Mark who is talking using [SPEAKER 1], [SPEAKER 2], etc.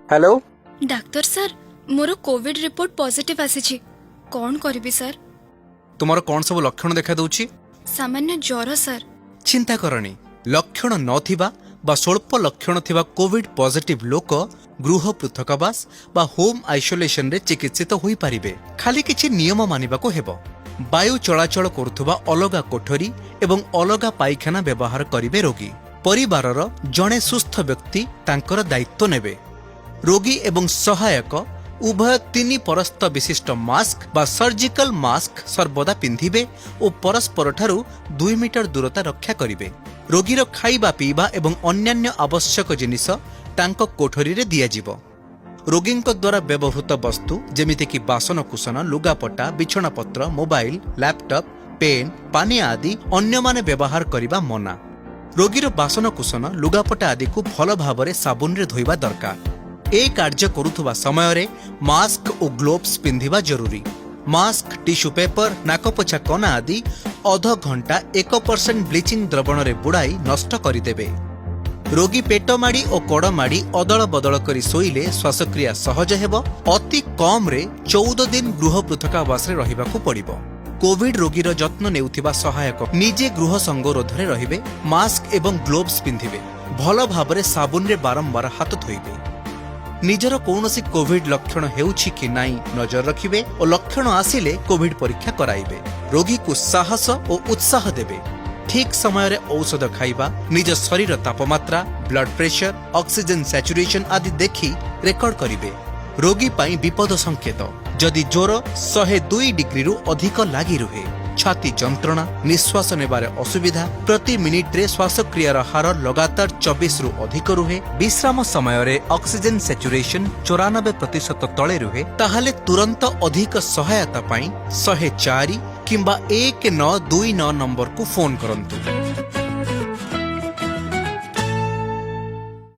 [SPEAKER 1] Hello
[SPEAKER 2] doctor sir मोर Covid report positive आसी कौन करिबी sir?
[SPEAKER 1] तुमर कौन सब लक्षण देखा दउची?
[SPEAKER 2] सामान्य ज्वर सर।
[SPEAKER 1] चिंता करनी लक्षण नथिबा बा स्वल्प लक्षण थिबा कोविड पॉजिटिव लोक गृह पृथकवास बा होम आइसोलेशन रे चिकित्सित होई पारिबे। खाली किछि नियम मानिबाको हेबो। वायु चलाचल करुथुबा अलगा कोठरी एवं अलगा पाइखाना व्यवहार करिवे रोगी। परिवारर जणे सुस्थ व्यक्ति तांकर दायित्व नेबे। रोगी एवं सहायक उभय 3 परस्त विशिष्ट मास्क बा सर्जिकल मास्क सर्वदा पिंधिबे और परस्पर ठारू 2 मीटर दूरता रक्षा करिवे। रोगीर खाइबा पीबा एवं अन्यान्य आवश्यक जिनिस तांको कोठरी रे दिया जिवो। रोगींक द्वारा व्यवहृत वस्तु जेमिति कि बासनकुसन लुगापटा बिछणापत्र मोबाइल लैपटॉप पेन पानी आदि अन्य माने व्यवहार करिबा मना। रोगीर बासनकुसन लुगापटा आदि को भल भावरे साबुन रे धोइबा दरकार। ए कार्य करुथुबा समय रे मास्क और ग्लोव्स पिंधिबा जरूरी। मास्क टिश्यू पेपर नाकपोछा कना आदि अध घंटा 1% ब्लीचिंग द्रवण रे बुड़ाई नष्ट करिदेबे। रोगी पेट माड़ी और कड़ माड़ी अदल बदल करी सोइले श्वासक्रिया सहज हेबो। अति कम रे 14 दिन गृह पृथकावास रे रहिबाकू पड़िबो। कोविड रोगीर जत्न नेउथिबा सहायक निजे गृह संगरोध रे रहिबे। मास्क एवं ग्लोव्स पिंधिबे। भल भावरे साबुन रे बारंबार हाथ धोइबे। निजर कौनसी कोविड लक्षण हेउछि कि नाई नजर रखिबे और लक्षण आसिले कोविड परीक्षा कराइबे। रोगी को साहस और उत्साह देबे। ठीक समय रे औषध खाइबा, निज शरीर तापमात्रा ब्लड प्रेशर ऑक्सीजन सैचुरेशन आदि देखि रेकर्ड करिबे। रोगी पाई विपद संकेत जदि ज्वर 102 डिग्री रु अधिक लागी रुहे, छाती जंत्रणा निश्वास नेबारे असुविधा प्रति मिनिट रे श्वासक्रियार हार लगातार 24 रु अधिक रुहे, विश्राम समय रे ऑक्सीजन सैचुरेशन 94% तले रुहे, ताहाले तुरंत अधिक सहायता पाई 104 किंबा 1929 नंबर को फोन करंतु।